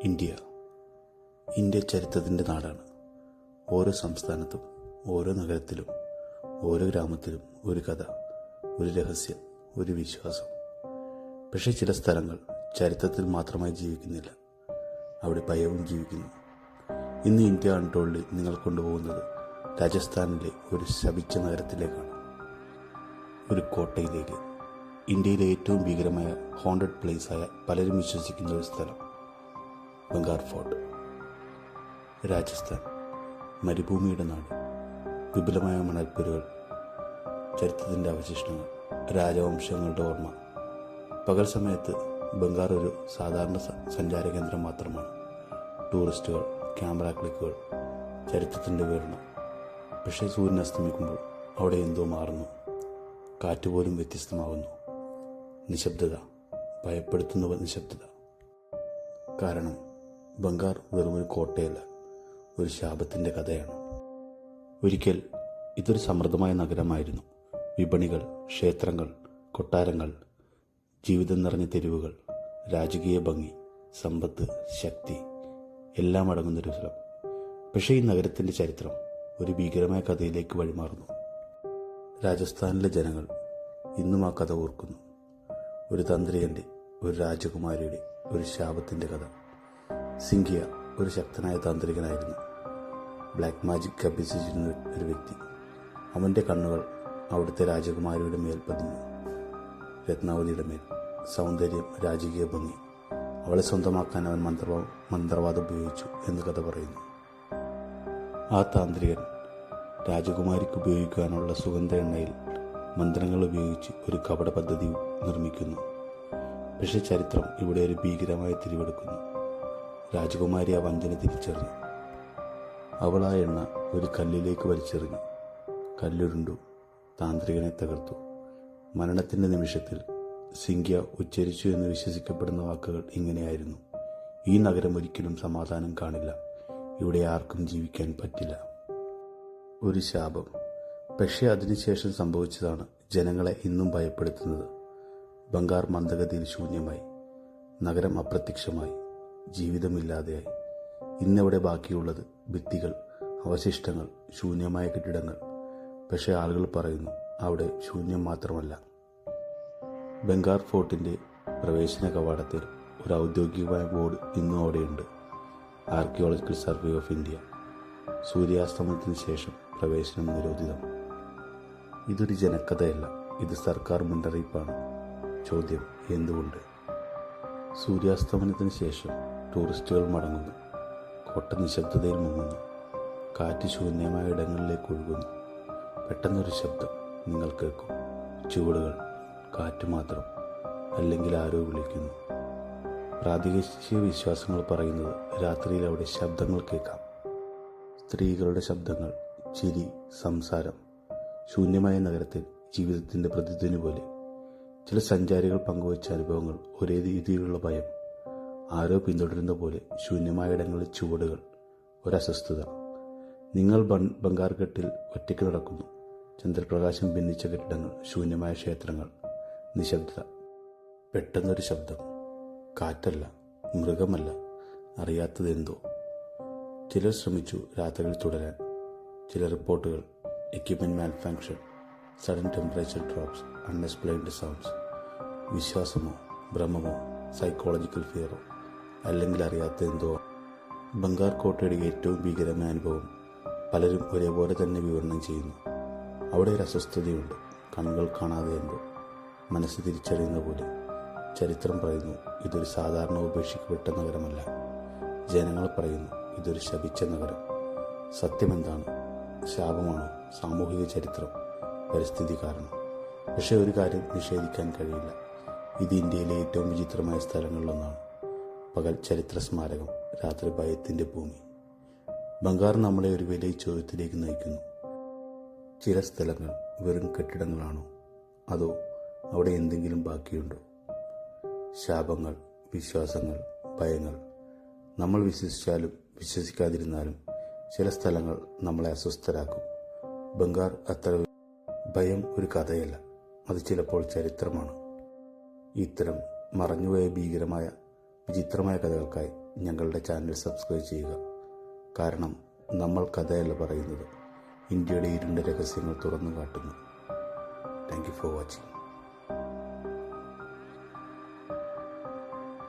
India ചരിത്രത്തിൻ്റെ നാടാണ്. ഓരോ സംസ്ഥാനത്തും, ഓരോ നഗരത്തിലും, ഓരോ ഗ്രാമത്തിലും ഒരു കഥ, ഒരു രഹസ്യം, ഒരു വിശ്വാസം. പക്ഷേ ചില സ്ഥലങ്ങൾ ചരിത്രത്തിൽ മാത്രമായി ജീവിക്കുന്നില്ല, അവിടെ ഭയവും ജീവിക്കുന്നു. ഇന്ന് ഇന്ത്യ അൺടോൾഡിൽ നിങ്ങൾ കൊണ്ടുപോകുന്നത് രാജസ്ഥാനിലെ ഒരു ശപിച്ച നഗരത്തിലേക്കാണ്, ഒരു കോട്ടയിലേക്ക്. ഇന്ത്യയിലെ ഏറ്റവും ഭീകരമായ ഹോണ്ടഡ് പ്ലേസായ പലരും വിശ്വസിക്കുന്ന ഒരു സ്ഥലം, ബംഗാർ ഫോർട്ട്. രാജസ്ഥാൻ, മരുഭൂമിയുടെ നാട്, വിപുലമായ മണൽപ്പുരകൾ, ചരിത്രത്തിൻ്റെ അവശിഷ്ടങ്ങൾ, രാജവംശങ്ങളുടെ ഓർമ്മ. പകൽ സമയത്ത് ബംഗാർ ഒരു സാധാരണ സഞ്ചാര കേന്ദ്രം മാത്രമാണ്. ടൂറിസ്റ്റുകൾ, ക്യാമറ ക്ലിക്കുകൾ, ചരിത്രത്തിൻ്റെ വിവരണം. പക്ഷേ സൂര്യൻ അസ്തമിക്കുമ്പോൾ അവിടെ എന്തോ മാറുന്നു. കാറ്റുപോലും വ്യത്യസ്തമാകുന്നു. നിശബ്ദത, ഭയപ്പെടുത്തുന്ന നിശബ്ദത. കാരണം ബംഗാർ വെറുമൊരു കോട്ടയല്ല, ഒരു ശാപത്തിൻ്റെ കഥയാണ്. ഒരിക്കൽ ഇതൊരു സമൃദ്ധമായ നഗരമായിരുന്നു. വിപണികൾ, ക്ഷേത്രങ്ങൾ, കൊട്ടാരങ്ങൾ, ജീവിതം നിറഞ്ഞ തെരുവുകൾ, രാജകീയ ഭംഗി, സമ്പത്ത്, ശക്തി എല്ലാം അടങ്ങുന്നൊരു സ്ഥലം. പക്ഷേ ഈ നഗരത്തിൻ്റെ ചരിത്രം ഒരു ഭീകരമായ കഥയിലേക്ക് വഴിമാറുന്നു. രാജസ്ഥാനിലെ ജനങ്ങൾ ഇന്നും ആ കഥ ഓർക്കുന്നു. ഒരു തന്ത്രിയൻ്റെ, ഒരു രാജകുമാരിയുടെ, ഒരു ശാപത്തിൻ്റെ കഥ. സിംഘിയ ഒരു ശക്തനായ താന്ത്രികനായിരുന്നു. ബ്ലാക്ക് മാജിക് അഭ്യസിച്ചിരുന്ന ഒരു വ്യക്തി. അവൻ്റെ കണ്ണുകൾ അവിടുത്തെ രാജകുമാരിയുടെ മേൽ പതിഞ്ഞു. രത്നാവതിയുടെ മേൽ. സൗന്ദര്യം, രാജകീയ ഭംഗി. അവളെ സ്വന്തമാക്കാൻ അവൻ മന്ത്രവാദം ഉപയോഗിച്ചു എന്ന് കഥ പറയുന്നു. ആ താന്ത്രികൻ രാജകുമാരിക്ക് ഉപയോഗിക്കാനുള്ള സുഗന്ധ എണ്ണയിൽ മന്ത്രങ്ങൾ ഉപയോഗിച്ച് ഒരു കപട പദ്ധതി നിർമ്മിക്കുന്നു. പക്ഷേ ചരിത്രം ഇവിടെ ഒരു ഭീകരമായ തിരിവെടുക്കുന്നു. രാജകുമാരി ആ വഞ്ചന തിരിച്ചറിഞ്ഞു. അവൾ ആ എണ്ണ ഒരു കല്ലിലേക്ക് വലിച്ചെറിഞ്ഞു. കല്ലുരുണ്ടു, താന്ത്രികനെ തകർത്തു. മരണത്തിൻ്റെ നിമിഷത്തിൽ സിംഘ്യ ഉച്ചരിച്ചു എന്ന് വിശ്വസിക്കപ്പെടുന്ന വാക്കുകൾ ഇങ്ങനെയായിരുന്നു: ഈ നഗരം ഒരിക്കലും സമാധാനം കാണില്ല, ഇവിടെ ആർക്കും ജീവിക്കാൻ പറ്റില്ല. ഒരു ശാപം. പക്ഷേ അതിനുശേഷം സംഭവിച്ചതാണ് ജനങ്ങളെ ഇന്നും ഭയപ്പെടുത്തുന്നത്. ബംഗാർ മന്ദഗതിയിൽ ശൂന്യമായി. നഗരം അപ്രത്യക്ഷമായി. ജീവിതമില്ലാതെയായി. ഇന്നവിടെ ബാക്കിയുള്ളത് ഭിത്തികൾ, അവശിഷ്ടങ്ങൾ, ശൂന്യമായ കെട്ടിടങ്ങൾ. പക്ഷേ ആളുകൾ പറയുന്നു അവിടെ ശൂന്യം മാത്രമല്ല. ബംഗാർ ഫോർട്ടിൻ്റെ പ്രവേശന കവാടത്തിൽ ഒരു ഔദ്യോഗികമായ ബോർഡ് ഇന്നും അവിടെയുണ്ട്: ആർക്കിയോളജിക്കൽ സർവേ ഓഫ് ഇന്ത്യ. സൂര്യാസ്തമനത്തിന് ശേഷം പ്രവേശനം നിരോധിതം. ഇതൊരു ജനക്കഥയല്ല, ഇത് സർക്കാർ മുന്നറിയിപ്പാണ്. ചോദ്യം: എന്തുകൊണ്ട്? സൂര്യാസ്തമനത്തിന് ശേഷം ടൂറിസ്റ്റുകൾ മടങ്ങുന്നു. കോട്ട നിശബ്ദതയിൽ മുങ്ങുന്നു. കാറ്റ് ശൂന്യമായ ഇടങ്ങളിലേക്ക് ഒഴുകുന്നു. പെട്ടെന്നൊരു ശബ്ദം നിങ്ങൾ കേൾക്കും. ചുവടുകൾ, കാറ്റ് മാത്രം, അല്ലെങ്കിൽ ആരോ വിളിക്കുന്നു. പ്രാദേശിക വിശ്വാസങ്ങൾ പറയുന്നത് രാത്രിയിൽ അവിടെ ശബ്ദങ്ങൾ കേൾക്കാം. സ്ത്രീകളുടെ ശബ്ദങ്ങൾ, ചിരി, സംസാരം. ശൂന്യമായ നഗരത്തിൽ ജീവിതത്തിൻ്റെ പ്രതിധ്വനി പോലെ. ചില സഞ്ചാരികൾ പങ്കുവച്ച അനുഭവങ്ങൾ ഒരേ രീതിയിലുള്ള ഭയം. ആരോ പിന്തുടരുന്ന പോലെ ശൂന്യമായ ഇടങ്ങളിൽ ചുവടുകൾ, ഒരസ്വസ്ഥത. നിങ്ങൾ ബംഗാർ ഘട്ടിൽ ഒറ്റയ്ക്ക് നടക്കുന്നു. ചന്ദ്രപ്രകാശം ഭിന്നിച്ച കെട്ടിടങ്ങൾ, ശൂന്യമായ ക്ഷേത്രങ്ങൾ, നിശബ്ദത. പെട്ടെന്നൊരു ശബ്ദം. കാറ്റല്ല, മൃഗമല്ല, അറിയാത്തതെന്തോ. ചിലർ ശ്രമിച്ചു രാത്രിയിൽ തുടരാൻ. ചില റിപ്പോർട്ടുകൾ: equipment malfunction, sudden temperature drops, unexplained sounds. വിശ്വാസമോ ഭ്രമമോ സൈക്കോളജിക്കൽ ഫിയറോ, അല്ലെങ്കിൽ അറിയാത്ത എന്തോ. ബംഗാർ കോട്ടയുടെ ഏറ്റവും ഭീകരമായ അനുഭവം പലരും ഒരേപോലെ തന്നെ വിവരണം ചെയ്യുന്നു. അവിടെ ഒരു അസ്വസ്ഥതയുണ്ട്. കണ്ണുകൾ കാണാതെ എന്തോ, മനസ്സ് തിരിച്ചറിയുന്ന പോലെ. ചരിത്രം പറയുന്നു ഇതൊരു സാധാരണ ഉപേക്ഷിക്കപ്പെട്ട നഗരമല്ല. ജനങ്ങൾ പറയുന്നു ഇതൊരു ശപിച്ച നഗരം. സത്യമെന്താണ്? ശാപമാണോ? സാമൂഹിക ചരിത്രം, പരിസ്ഥിതി കാരണം? പക്ഷേ ഒരു കാര്യം നിഷേധിക്കാൻ കഴിയില്ല: ഇത് ഇന്ത്യയിലെ ഏറ്റവും വിചിത്രമായ സ്ഥലങ്ങളിലൊന്നാണ്. പകൽ ചരിത്ര സ്മാരകം, രാത്രി ഭയത്തിൻ്റെ ഭൂമി. ബംഗാർ നമ്മളെ ഒരു വലിയ ചോദ്യത്തിലേക്ക് നയിക്കുന്നു. ചില സ്ഥലങ്ങൾ വെറും കെട്ടിടങ്ങളാണോ, അതോ അവിടെ എന്തെങ്കിലും ബാക്കിയുണ്ടോ? ശാപങ്ങൾ, വിശ്വാസങ്ങൾ, ഭയങ്ങൾ. നമ്മൾ വിശ്വസിച്ചാലും വിശ്വസിക്കാതിരുന്നാലും ചില സ്ഥലങ്ങൾ നമ്മളെ അസ്വസ്ഥരാക്കും. ബംഗാർ അത്ര. ഭയം ഒരു കഥയല്ല, അത് ചിലപ്പോൾ ചരിത്രമാണ്. ഇത്തരം മറഞ്ഞുപോയ ഭീകരമായ വിചിത്രമായ കഥകൾക്കായി ഞങ്ങളുടെ ചാനൽ സബ്സ്ക്രൈബ് ചെയ്യുക. കാരണം നമ്മൾ കഥയല്ല പറയുന്നത്, ഇന്ത്യയുടെ ഇരുണ്ട രഹസ്യങ്ങൾ തുറന്നു കാട്ടുന്നു. Thank you for watching.